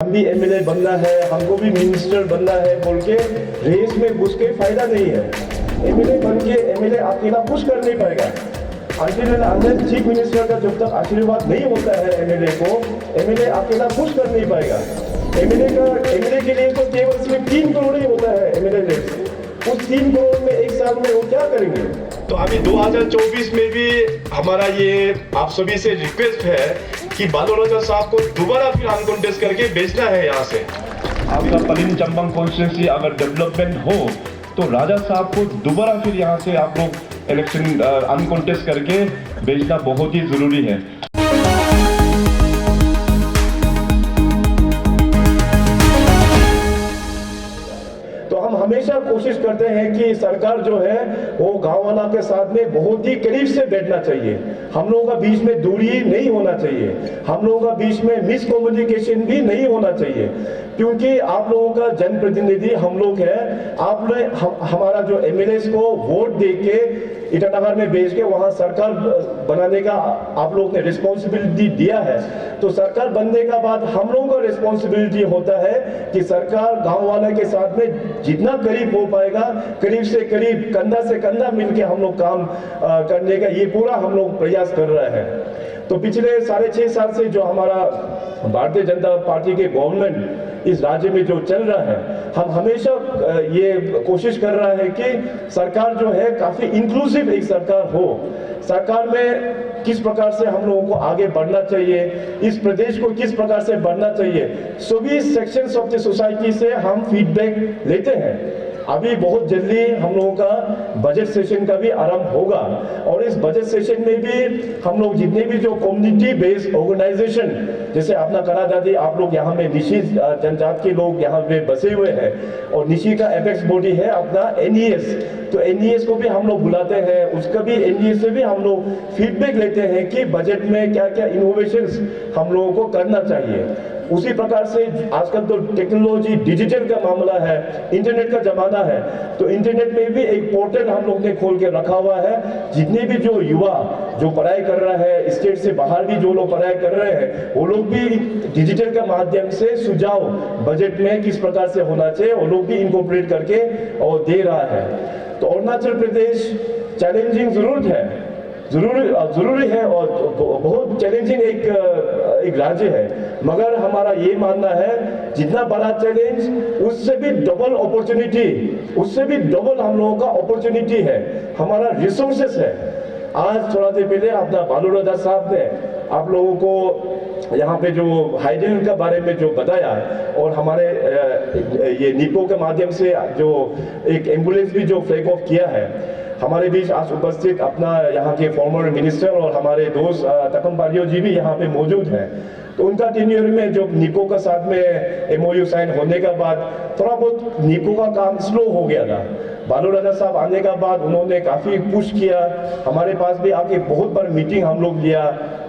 हम भी एमएलए बनना है, हमको भी मिनिस्टर बनना है बोल के रेस में घुस के फायदा नहीं है। एमएलए बन के एमएलए अकेला कुछ कर नहीं पाएगा। अंदर चीफ मिनिस्टर का जब तक आशीर्वाद नहीं होता है एमएलए को, एमएलए अकेला कुछ कर नहीं पाएगा। एमएलए के लिए तो केवल सिर्फ 3 करोड़ ही होता है एमएलए रेस। उस 3 करोड़ में एक साल में वो क्या करेंगे? तो अभी 2024 में भी हमारा ये आप सभी से रिक्वेस्ट है कि बालू राजा साहब को दोबारा फिर अनकॉन्टेस्ट करके बेचना है यहाँ से। आपका पलिन चंबंग कॉन्स्टिट्यूंसी अगर डेवलपमेंट हो तो राजा साहब को दोबारा फिर यहाँ से आप लोग इलेक्शन अनकॉन्टेस्ट करके बेचना बहुत ही जरूरी है। हम हमेशा कोशिश करते हैं कि सरकार जो है वो गांव वाला के साथ में बहुत ही करीब से बैठना चाहिए। हम लोगों का बीच में दूरी नहीं होना चाहिए, हम लोगों का बीच में मिसकम्युनिकेशन भी नहीं होना चाहिए, क्योंकि आप लोगों का जनप्रतिनिधि हम लोग हैं। आपने हमारा जो एमएलए को वोट दे के ईटानगर में भेज के वहां सरकार बनाने का आप लोगों ने रिस्पॉन्सिबिलिटी दिया है, तो सरकार बनने का बाद हम लोगों का रिस्पॉन्सिबिलिटी होता है कि सरकार गांव वाले के साथ में जितना करीब हो पाएगा, करीब से करीब कंधा से कंधा मिलके हम लोग काम करने का ये पूरा हम लोग प्रयास कर रहे हैं। तो पिछले 6.5 साल से जो हमारा भारतीय जनता पार्टी के गवर्नमेंट इस राज्य में जो चल रहा है, हम हमेशा ये कोशिश कर रहा है कि सरकार जो है काफी इंक्लूसिव एक सरकार हो। सरकार में किस प्रकार से हम लोगों को आगे बढ़ना चाहिए, इस प्रदेश को किस प्रकार से बढ़ना चाहिए, सभी सेक्शंस ऑफ द सोसाइटी से हम फीडबैक लेते हैं। अभी बहुत जल्दी हम लोगों का बजट सेशन का भी आरंभ होगा और इस बजट सेशन में भी हम लोग जितने भी जो कम्युनिटी बेस्ड ऑर्गेनाइजेशन, जैसे अपना करा दादी आप लोग यहाँ में निशी जनजाति के लोग यहाँ पे बसे हुए हैं और निशी का एपेक्स बॉडी है अपना एनईएस, तो एनईएस को भी हम लोग बुलाते हैं, उसका भी एनईएस से भी हम लोग फीडबैक लेते हैं कि बजट में क्या क्या इनोवेशंस हम लोगों को करना चाहिए। उसी प्रकार से आजकल तो टेक्नोलॉजी डिजिटल का मामला है, इंटरनेट का जमाना है, तो इंटरनेट में भी एक पोर्टल हम लोग ने खोल के रखा हुआ है। जितने भी जो युवा जो पढ़ाई कर रहा है, स्टेट से बाहर भी जो लोग पढ़ाई कर रहे हैं, वो लोग भी डिजिटल के माध्यम से सुझाव बजट में किस प्रकार से होना चाहिए वो लोग भी इनकॉर्पोरेट करके और दे रहा है। तो अरुणाचल प्रदेश चैलेंजिंग जरूरी है और बहुत चैलेंजिंग एक राज्य है, मगर हमारा ये मानना है जितना बड़ा चैलेंज उससे भी डबल अपॉर्चुनिटी, उससे भी डबल हम लोगों का अपॉर्चुनिटी है, हमारा रिसोर्सेस है। आज थोड़ा देर पहले अपना बालू राजा साहब ने आप लोगों को यहाँ पे जो हाइड्रोजन के बारे में जो बताया और हमारे ये निपो के माध्यम से जो एक एम्बुलेंस भी जो फ्लैग ऑफ किया है, हमारे बीच आज उपस्थित अपना यहाँ के फॉर्मर मिनिस्टर और हमारे दोस्त तकम बालियो जी भी यहाँ पे मौजूद हैं। तो उनका टेन्योर में जो निपो का साथ में एमओयू साइन होने का बाद थोड़ा बहुत निपो का काम स्लो हो गया था। बालू राजा साहब आने का बाद उन्होंने काफी पुश किया, हमारे पास भी आके बहुत बार मीटिंग हम लोग लिया,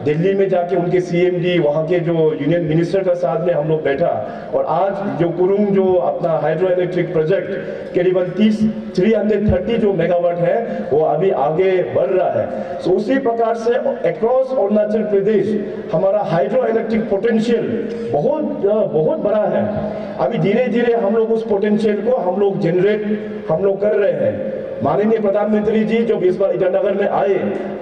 दिल्ली में जाके उनके सीएमडी वहाँ के जो यूनियन मिनिस्टर का साथ में हम लोग बैठा और आज जो कुरुंग जो अपना हाइड्रो इलेक्ट्रिक प्रोजेक्ट करीबन 330 जो मेगावाट है वो अभी आगे बढ़ रहा है। तो उसी प्रकार से अक्रॉस अरुणाचल प्रदेश हमारा हाइड्रो इलेक्ट्रिक पोटेंशियल बहुत बड़ा है। अभी धीरे धीरे हम लोग उस पोटेंशियल को हम लोग जनरेट हम लोग कर रहे हैं। माननीय प्रधानमंत्री जी जब इस बार ईटानगर में आए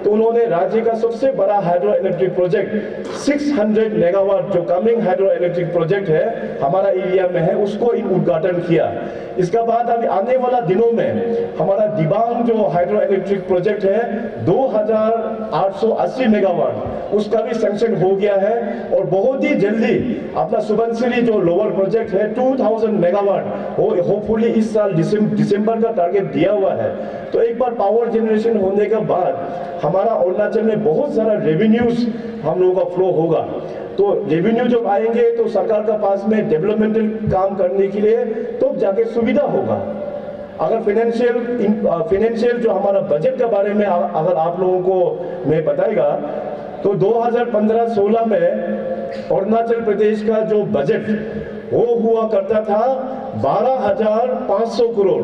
तो उन्होंने राज्य का सबसे बड़ा हाइड्रो इलेक्ट्रिक प्रोजेक्ट 600 मेगावाट जो कमिंग हाइड्रो इलेक्ट्रिक प्रोजेक्ट है हमारा एरिया में है, उसको उद्घाटन किया। इसका बाद अभी आने वाला दिनों में हमारा दिबांग जो हाइड्रो इलेक्ट्रिक प्रोजेक्ट है 2880 मेगावाट उसका भी सैंक्शन हो गया है और बहुत ही जल्दी अपना सुबनसिरी जो लोअर प्रोजेक्ट है 2000 मेगावाट वो होपफुली इस साल दिसंबर का टारगेट दिया हुआ है। तो एक बार पावर जनरेशन होने के बाद हमारा अरुणाचल में बहुत सारा रेवेन्यूज हम लोगों का फ्लो होगा। तो रेवेन्यू जब आएंगे तो सरकार का पास में डेवलपमेंटल काम करने के लिए तो जाके सुविधा होगा। अगर फाइनेंशियल जो हमारा बजट के बारे में अगर आप लोगों को मैं बताएगा तो 2015-16 में अरुणाचल प्रदेश का जो बजट वो हुआ करता था 12,500 crore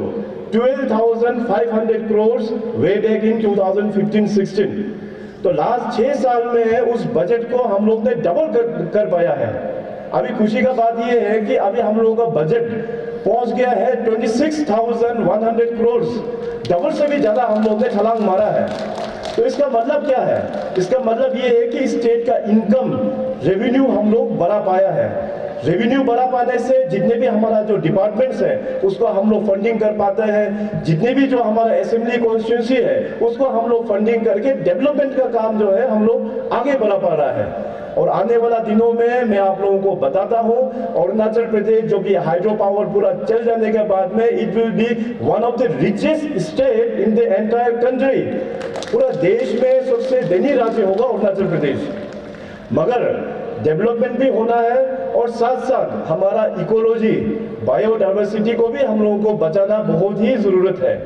12,500 crore way back in 2015-16। तो लास्ट 6 साल में उस बजट को हम लोग ने डबल कर पाया है। अभी खुशी का बात ये है कि अभी हम लोगों का बजट पहुंच गया है 26,100 करोड़, डबल से भी ज्यादा हम लोगों ने छलांग मारा है। तो इसका मतलब क्या है? इसका मतलब ये है कि स्टेट का इनकम रेवेन्यू हम लोग बढ़ा पाया है। रेवेन्यू बढ़ा पाने से जितने भी हमारा जो डिपार्टमेंट्स है उसको हम लोग फंडिंग कर पाते हैं, जितने भी जो हमारा असेंबली कॉन्स्टिट्यूंसी है उसको हम लोग फंडिंग करके डेवलपमेंट का काम जो है हम लोग आगे बढ़ा पा रहा है। और आने वाला दिनों में मैं आप लोगों को बताता हूं, अरुणाचल प्रदेश जो कि हाइड्रो पावर पूरा चल जाने के बाद में it will be one of the richest state in the entire country. पूरा देश में सबसे धनी राज्य होगा अरुणाचल प्रदेश। मगर डेवलपमेंट भी होना है और साथ साथ हमारा इकोलॉजी, बायोडाइवर्सिटी को भी हम लोगों को बचाना बहुत ही जरूरत है।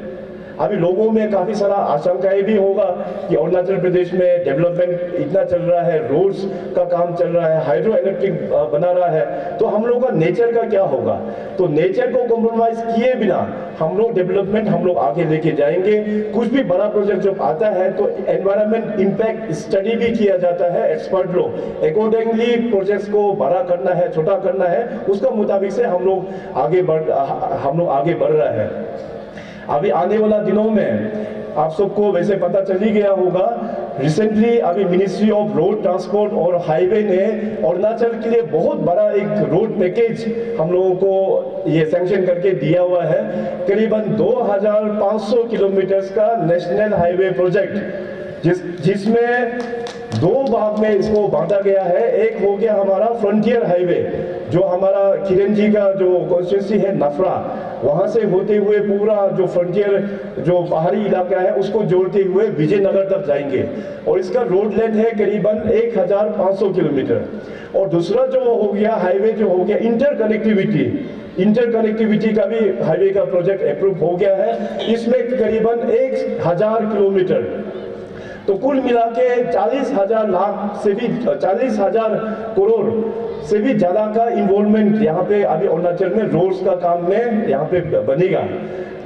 अभी लोगों में काफी सारा आशंकाएं भी होगा कि अरुणाचल प्रदेश में डेवलपमेंट इतना चल रहा है, रोड्स का काम चल रहा है, हाइड्रो इलेक्ट्रिक बना रहा है, तो हम लोगों का नेचर का क्या होगा? तो नेचर को कॉम्प्रोमाइज किए बिना हम लोग डेवलपमेंट हम लोग आगे लेके जाएंगे। कुछ भी बड़ा प्रोजेक्ट जब आता है तो एनवायरमेंट इंपैक्ट स्टडी भी किया जाता है एक्सपर्ट लोग, अकॉर्डिंगली प्रोजेक्ट्स को बड़ा करना है, छोटा करना है, उसका मुताबिक से हम लोग आगे बढ़ रहा है। अभी आने वाला दिनों में आप सबको वैसे पता चल ही गया होगा, रिसेंटली अभी मिनिस्ट्री ऑफ रोड ट्रांसपोर्ट और हाईवे ने अरुणाचल के लिए बहुत बड़ा एक रोड पैकेज हम लोगों को ये सैंक्शन करके दिया हुआ है। करीबन 2500 किलोमीटर का नेशनल हाईवे प्रोजेक्ट, जिसमें दो भाग में इसको बांटा गया है। एक हो गया हमारा फ्रंटियर हाईवे, जो हमारा किरण जी का जो कॉन्स्टिट्यूंसी है नफरा, वहां से होते हुए पूरा जो फ्रंटियर जो पहाड़ी इलाका है उसको जोड़ते हुए विजयनगर तक जाएंगे और इसका रोड लेंथ है करीबन 1500 किलोमीटर। और दूसरा जो हो गया हाईवे जो हो गया इंटर कनेक्टिविटी का भी हाईवे का प्रोजेक्ट अप्रूव हो गया है। इसमें करीबन 1000 किलोमीटर, तो कुल मिला के 40,000 करोड़ से भी ज्यादा का इन्वॉल्वमेंट यहाँ पे अभी अरुणाचल में रोड्स का काम में यहाँ पे बनेगा।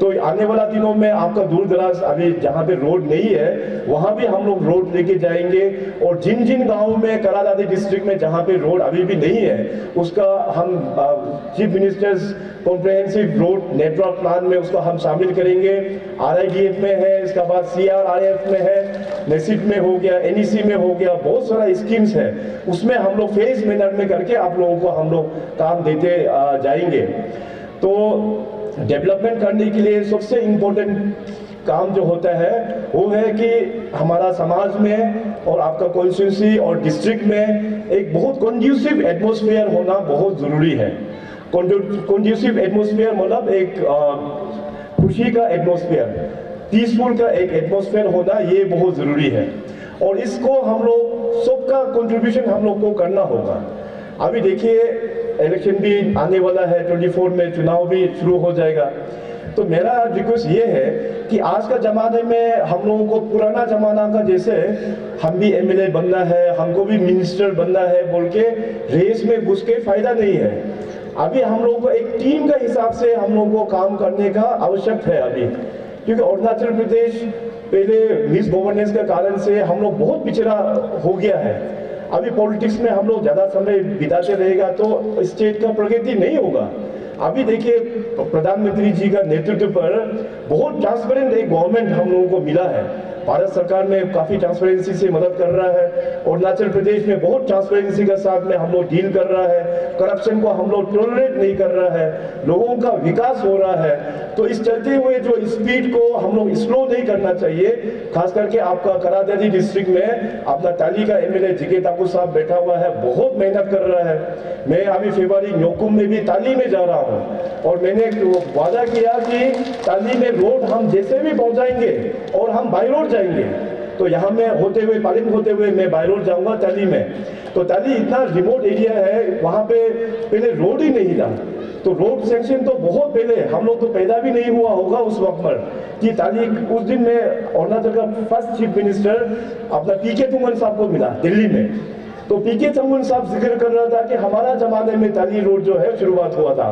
तो आने वाला दिनों में आपका दूर दराज अभी जहाँ पे रोड नहीं है वहाँ भी हम लोग रोड लेके जाएंगे। और जिन जिन गाँव में करादादी डिस्ट्रिक्ट में जहाँ पे रोड अभी भी नहीं है उसका हम chief ministers comprehensive road network plan में उसको हम शामिल करेंगे। RIDF में है, इसके बाद CRRF में है, नेसिट में हो गया, NEC में हो गया, बहुत सारा स्कीम्स है। उसमें हम लोग फेज मैनर में करके आप लोगों को हम लोग काम देते जाएंगे। तो डेवलपमेंट करने के लिए सबसे इम्पोर्टेंट काम जो होता है वो है कि हमारा समाज में और आपका कॉन्स्टिट्यूंसी और डिस्ट्रिक्ट में एक बहुत कंड्यूसिव एटमॉस्फेयर होना बहुत जरूरी है। कंड्यूसिव एटमॉस्फेयर मतलब एक खुशी का एटमॉस्फेयर, पीसफुल का एक एटमॉस्फेयर होना ये बहुत जरूरी है। और इसको हम लोग सबका कंट्रीब्यूशन हम लोग को करना होगा। अभी देखिए इलेक्शन भी आने वाला है, 24 में चुनाव भी शुरू हो जाएगा। तो मेरा रिक्वेस्ट ये है कि आज का जमाने में हम लोगों को पुराना जमाना का जैसे हम भी MLA बनना है, हमको भी मिनिस्टर बनना है बोल के रेस में घुस के फायदा नहीं है। अभी हम लोगों को एक टीम का हिसाब से हम लोगों को काम करने का आवश्यक है अभी, क्योंकि अरुणाचल प्रदेश पहले मिस गवर्नेंस के कारण से हम लोग बहुत पिछड़ा हो गया है। अभी पॉलिटिक्स में हम लोग ज्यादा समय बिताते रहेगा तो स्टेट का प्रगति नहीं होगा। अभी देखिए प्रधानमंत्री जी का नेतृत्व पर बहुत ट्रांसपेरेंट एक गवर्नमेंट हम लोगों को मिला है। भारत सरकार में काफी ट्रांसपेरेंसी से मदद कर रहा है, अरुणाचल प्रदेश में बहुत ट्रांसपेरेंसी के साथ में हम लोग डील कर रहा है, करप्शन को हम लोग टॉलरेट नहीं कर रहा है, लोगों का विकास हो रहा है। तो इस चलते हुए जो स्पीड को हम लोग स्लो नहीं करना चाहिए। खास करके आपका करादादी डिस्ट्रिक्ट में अपना ताली का MLA जिके ताकू साहब बैठा हुआ है, बहुत मेहनत कर रहा है। मैं अभी फरवरी न्योकुम में भी ताली में जा रहा हूँ और मैंने वादा किया कि ताली में रोड हम जैसे भी पहुंचाएंगे और हम बाई रोड जाएंगे। तो यहाँ में होते हुए पालिन होते हुए मैं बाई रोड जाऊंगा ताली में। तो ताली इतना रिमोट एरिया है, वहाँ पे पहले रोड ही नहीं था। तो रोड सेक्शन तो बहुत पहले, हम लोग तो पैदा भी नहीं हुआ होगा उस वक्त पर कि ताली। उस दिन में अरुणाचल का फर्स्ट चीफ मिनिस्टर अपना PK थंगन साहब को मिला दिल्ली में। तो PK थंगन साहब जिक्र कर रहा था कि हमारा जमाने में ताली रोड जो है शुरुआत हुआ था।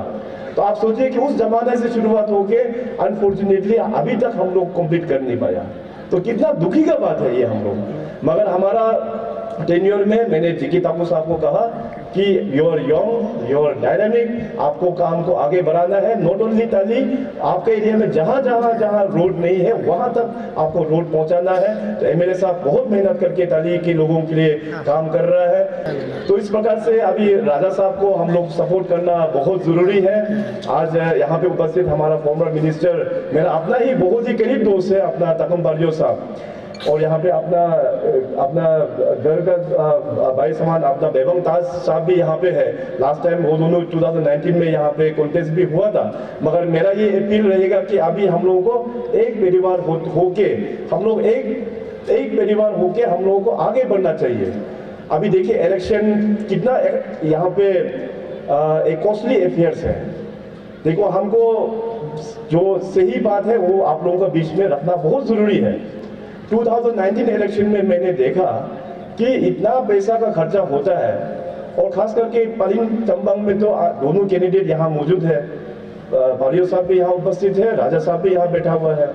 तो आप सोचिए कि उस जमाने से शुरुआत होके अनफॉर्चुनेटली अभी तक हम लोग कंप्लीट कर नहीं पाया। तो कितना दुखी का बात है ये हम लोग। मगर हमारा टेन्योर में मैंने जिके ताकू साहब को कहा कि you are young, you are dynamic, आपको काम को आगे बढ़ाना है। नॉट ओनली ताली, आपके एरिया में जहाँ रोड नहीं है वहाँ तक आपको रोड पहुँचाना है। तो एमएलए साहब बहुत मेहनत करके ताली के लोगों के लिए काम कर रहा है। तो इस प्रकार से अभी राजा साहब को हम लोग सपोर्ट करना बहुत जरूरी है। आज यहाँ पे उपस्थित हमारा फॉर्मर मिनिस्टर, मेरा अपना ही बहुत ही करीब दोस्त है, अपना तकम पारियो साहब, और यहाँ पे अपना घर का भाई समान अपना बेगम ताज साहब भी यहाँ पे है। लास्ट टाइम वो दोनों 2019 में यहाँ पे कॉन्टेस्ट भी हुआ था। मगर मेरा ये अपील रहेगा कि अभी हम लोगों को एक परिवार होके हम लोग एक परिवार होके हम लोगों को आगे बढ़ना चाहिए। अभी देखिए इलेक्शन कितना यहाँ पे एक कॉस्टली अफेयर्स है। देखो, हमको जो सही बात है वो आप लोगों के बीच में रखना बहुत जरूरी है। 2019 इलेक्शन में मैंने देखा कि इतना पैसा का खर्चा होता है, और खास करके पलिंग चंबंग में तो दोनों कैंडिडेट यहाँ मौजूद है। पारियो साहब भी यहाँ उपस्थित है, राजा साहब भी यहाँ बैठा हुआ है।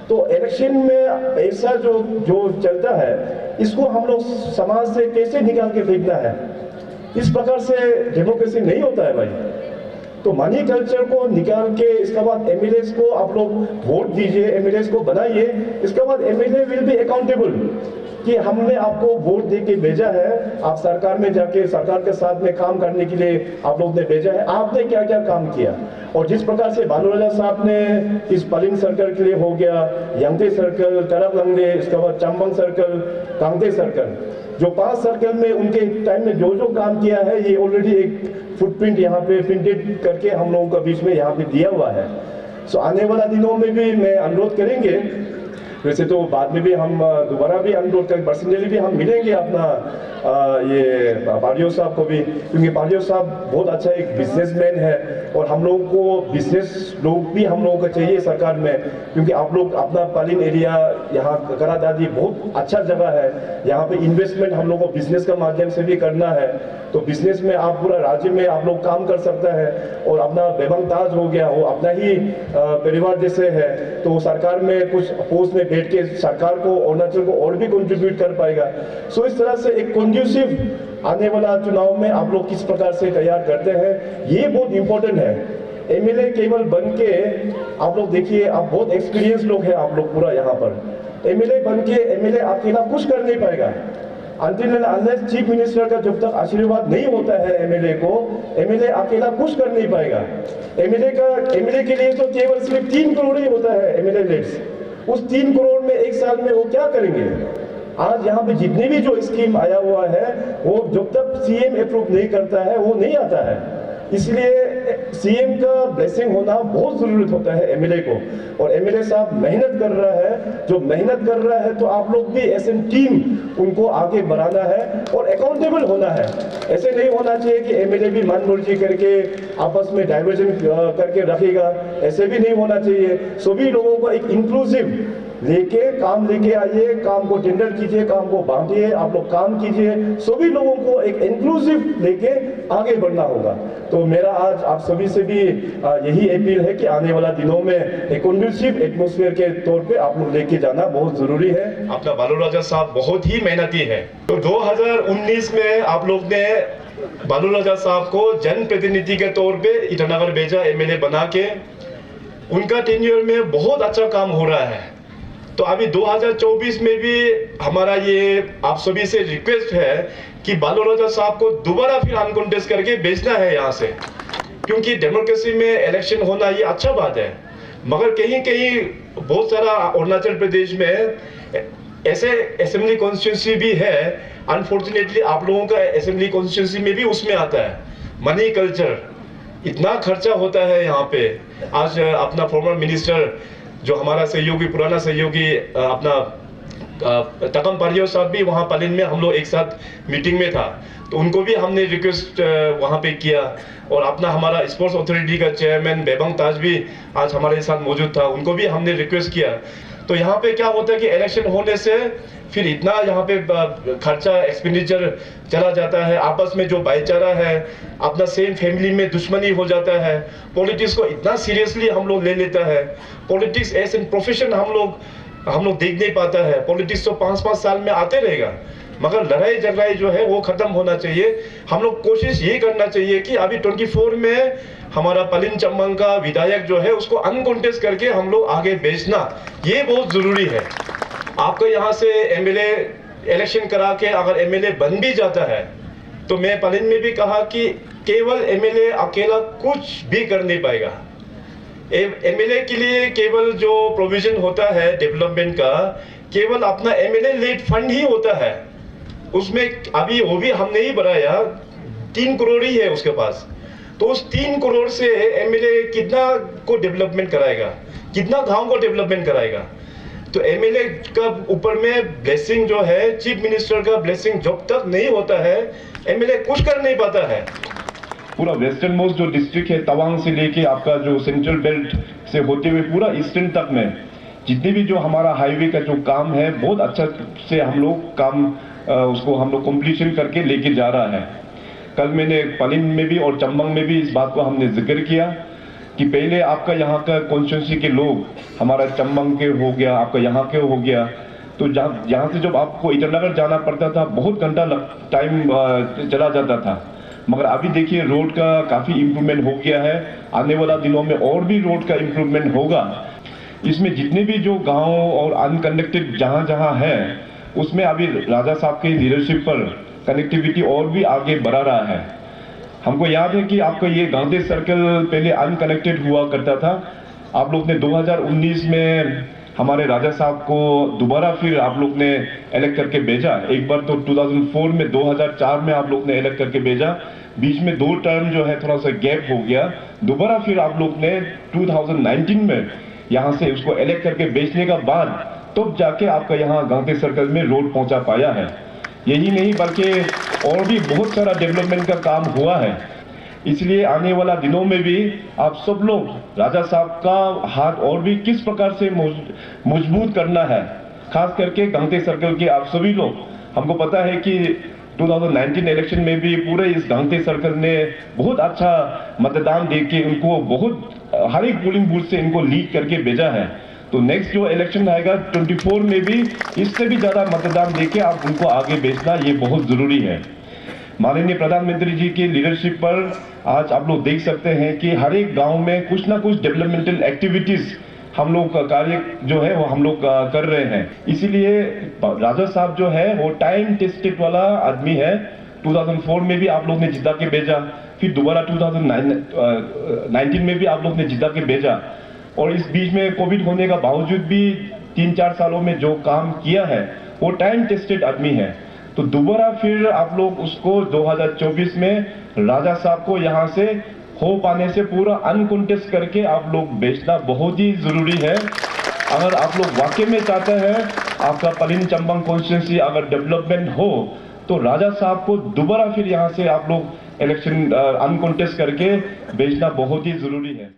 तो इलेक्शन में पैसा जो चलता है, इसको हम लोग समाज से कैसे निकाल के फेंकना है? इस प्रकार से डेमोक्रेसी नहीं होता है भाई। तो मनी कल्चर को निकाल के इसके बाद एमएलएस को आप लोग वोट दीजिए, एमएलएस को बनाइए। इसके बाद एमएलए विल बी अकाउंटेबल कि हमने आपको वोट दे के भेजा है, आप सरकार में जाके सरकार के साथ में काम करने के लिए आप लोग ने भेजा है, आपने क्या क्या काम किया। और जिस प्रकार से बालूराजा साहब ने इस पलिंग सर्कल के लिए हो गया, यंगते सर्कल, तरफ लंगले, इसके बाद चंबंग सर्कल, कांगते सर्कल, जो 5 सर्कल में उनके टाइम में जो काम किया है, ये ऑलरेडी एक फुटप्रिंट यहाँ पे प्रिंटेड करके हम लोगों के बीच में यहाँ पे दिया हुआ है। सो आने वाला दिनों में भी मैं अनुरोध करेंगे, वैसे तो बाद में भी हम दोबारा भी अनुरोध करेंगे, पर्सनली भी हम मिलेंगे अपना ये पारियो साहब को भी, क्योंकि पारियो साहब बहुत अच्छा एक बिजनेसमैन है, और हम लोगों को बिजनेस लोग भी हम लोगों को चाहिए सरकार में, क्योंकि आप लोग अपना पालिन एरिया यहाँ करा दादी बहुत अच्छा जगह है। यहाँ पे इन्वेस्टमेंट हम लोग को बिजनेस के माध्यम से भी करना है। तो बिजनेस में आप पूरा राज्य में आप लोग काम कर सकता है। और अपना बेबंग ताज हो गया, वो अपना ही परिवार जैसे है, तो सरकार में कुछ पोस्ट में बैठ के सरकार को, अरुणाचल को और भी कंट्रीब्यूट कर पाएगा। सो इस तरह से एक कंड्यूसिव आने वाला चुनाव में आप लोग किस प्रकार से तैयार करते हैं, ये बहुत इंपॉर्टेंट है। एमएलए केवल बन के आप लोग देखिए, आप बहुत एक्सपीरियंस लोग हैं आप लोग पूरा यहाँ पर। एमएलए बन के एमएलए अकेला कुछ कर नहीं पाएगा। Until and unless chief minister का जब तक आशीर्वाद नहीं होता है एमएलए को, एमएलए अकेला कुछ कर नहीं पाएगा। एमएलए के लिए तो केवल सिर्फ 3 करोड़ ही होता है एमएलए लेट्स। उस 3 करोड़ में एक साल में वो क्या करेंगे? आज यहाँ पे जितने भी जो स्कीम आया हुआ है, वो जब तक सीएम अप्रूव नहीं करता है वो नहीं आता है। इसलिए सीएम का ब्लेसिंग होना बहुत जरूरत होता है एमएलए को। और एमएलए साहब मेहनत कर रहा है, जो मेहनत कर रहा है, तो आप लोग भी ऐसे टीम उनको आगे बढ़ाना है और अकाउंटेबल होना है। ऐसे नहीं होना चाहिए कि एमएलए भी मनमर्जी करके आपस में डाइवर्जन करके रखेगा, ऐसे भी नहीं होना चाहिए। सभी लोगों को एक इंक्लूसिव लेके आइए, काम को टेंडर कीजिए, काम को बांटिए, आप लोग काम कीजिए, सभी लोगों को एक इंक्लूसिव लेके आगे बढ़ना होगा। तो मेरा आज आप सभी से भी यही अपील है कि आने वाला दिनों में एक कंडुसिव एटमॉस्फेयर के तौर पे आप लोग लेके जाना बहुत जरूरी है। अपना बालूराजा साहब बहुत ही मेहनती है। तो 2019 में आप लोग ने बालूराजा साहब को जनप्रतिनिधि के तौर पे ईटानगर भेजा, एमएलए बना के। उनका टेन्योर में बहुत अच्छा काम हो रहा है। तो अभी 2024 में भी हमारा ये आप सभी से रिक्वेस्ट है कि बालूराजा साहब को दोबारा फिर अनकॉन्टेस्ट करके भेजना है यहाँ से, क्योंकि डेमोक्रेसी में इलेक्शन होना ये अच्छा बात है। मगर कहीं कहीं बहुत सारा अरुणाचल प्रदेश में ऐसे असेंबली कॉन्स्टिट्यूंसी भी है, अनफॉर्चुनेटली आप लोगों का असेंबली कॉन्स्टिट्यूंसी में भी उसमें आता है मनी कल्चर। इतना खर्चा होता है यहाँ पे। आज अपना फॉर्मर मिनिस्टर जो हमारा सहयोगी, पुराना सहयोगी अपना तकम पारियो साहब भी वहाँ पालिन में हम लोग एक साथ मीटिंग में था, तो उनको भी हमने रिक्वेस्ट वहाँ पे किया। और अपना हमारा स्पोर्ट्स अथॉरिटी का चेयरमैन बेबंग ताज भी आज हमारे साथ मौजूद था, उनको भी हमने रिक्वेस्ट किया। तो यहाँ पे क्या होता है कि इलेक्शन होने से फिर इतना यहाँ पे खर्चा एक्सपेंडिचर चला जाता है, आपस में जो भाईचारा है, अपना सेम फैमिली में दुश्मनी हो जाता है। पॉलिटिक्स को इतना सीरियसली हम लोग ले लेता है। पॉलिटिक्स एज एन प्रोफेशन हम लोग देख नहीं पाता है। पॉलिटिक्स तो 5-5 साल में आते रहेगा, मगर लड़ाई झगड़ाई जो है वो खत्म होना चाहिए। हम लोग कोशिश ये करना चाहिए कि अभी 24 में हमारा पलिन चंबंग का विधायक जो है उसको अनकॉन्टेस्ट करके हम लोग आगे भेजना, ये बहुत जरूरी है। आपको यहाँ से एमएलए इलेक्शन करा के अगर एमएलए बन भी जाता है तो मैं पलिन में भी कहा कि केवल एमएलए अकेला कुछ भी कर नहीं पाएगा। एमएलए के लिए केवल जो प्रोविजन होता है डेवलपमेंट का, केवल अपना एमएलए लीड फंड ही होता है। उसमें अभी वो भी हमने ही बनाया, 3 करोड़ ही है उसके पास। तो उस 3 करोड़ से एमएलए कितना को डेवलपमेंट कराएगा, कितना गांव को डेवलपमेंट कराएगा? तो एमएलए का ऊपर में ब्लेसिंग जो है, चीफ मिनिस्टर का ब्लेसिंग जब तक नहीं होता है एमएलए कुछ कर नहीं पाता है। पूरा वेस्टर्न मोस्ट जो डिस्ट्रिक्ट है तवांग से लेके आपका जो सेंट्रल बेल्ट से होते हुए पूरा ईस्टर्न तक में जितने भी जो हमारा हाईवे का जो काम है बहुत अच्छा से हम लोग काम उसको हम लोग कंप्लीशन करके लेके जा रहा है। कल मैंने पलिन में भी और चंबंग में भी इस बात को हमने जिक्र किया कि पहले आपका यहाँ का कॉन्स्टिट्यूंसी के लोग हमारा चंबंग के हो गया, आपका यहाँ के हो गया, तो यहाँ से जब आपको ईटानगर जाना पड़ता था बहुत घंटा टाइम चला जाता था। मगर अभी देखिए रोड का काफी इम्प्रूवमेंट हो गया है, आने वाला दिनों में और भी रोड का इम्प्रूवमेंट होगा। इसमें जितने भी जो गांव और अनकनेक्टेड जहां है उसमें अभी राजा साहब के लीडरशिप पर कनेक्टिविटी और भी आगे बढ़ा रहा है। हमको याद है कि आपका ये गांधी सर्कल पहले अनकनेक्टेड हुआ करता था। आप लोग ने 2019 में हमारे राजा साहब को दोबारा फिर आप लोग ने इलेक्ट करके भेजा। एक बार तो 2004 में, 2004 में आप लोग ने इलेक्ट करके भेजा, बीच में 2 टर्म जो है थोड़ा सा गैप हो गया। दोबारा फिर आप लोग ने 2019 में यहाँ से उसको इलेक्ट करके भेजने का बाद तब जाके आपका यहाँ गांधी सर्कल में रोड पहुंचा पाया है। यही नहीं बल्कि और भी बहुत सारा डेवलपमेंट का काम हुआ है। इसलिए आने वाला दिनों में भी आप सब लोग राजा साहब का हाथ और भी किस प्रकार से मजबूत करना है, खास करके गांधी सर्कल के आप सभी लोग। हमको पता है कि 2019 इलेक्शन में भी पूरे इस गांधी सर्कल ने बहुत अच्छा मतदान देके उनको बहुत हर एक पोलिंग बूथ से इनको लीड करके भेजा है। तो नेक्स्ट जो इलेक्शन आएगा 24 में भी इससे भी ज्यादा मतदान देके आप उनको आगे भेजना ये बहुत जरूरी है। माननीय प्रधानमंत्री जी की लीडरशिप पर आज आप लोग देख सकते हैं कि हर एक गांव में कुछ ना कुछ डेवलपमेंटल एक्टिविटीज हम लोग का कार्य जो है वो हम लोग कर रहे हैं। इसीलिए राजा साहब जो है वो टाइम टेस्टेड वाला आदमी है। 2004 में भी आप लोग ने जिता के भेजा, फिर दोबारा 2019 में भी आप लोग ने जिता के भेजा, और इस बीच में कोविड होने का बावजूद भी 3-4 सालों में जो काम किया है वो टाइम टेस्टेड आदमी है। तो दोबारा फिर आप लोग उसको 2024 में राजा साहब को यहाँ से हो पाने से पूरा अनकॉन्टेस्ट करके आप लोग भेजना बहुत ही जरूरी है। अगर आप लोग वाकई में चाहते हैं आपका पलिन चंबंग कॉन्स्टिट्यूंसी अगर डेवलपमेंट हो तो राजा साहब को दोबारा फिर यहाँ से आप लोग इलेक्शन अनकॉन्टेस्ट करके भेजना बहुत ही जरूरी है।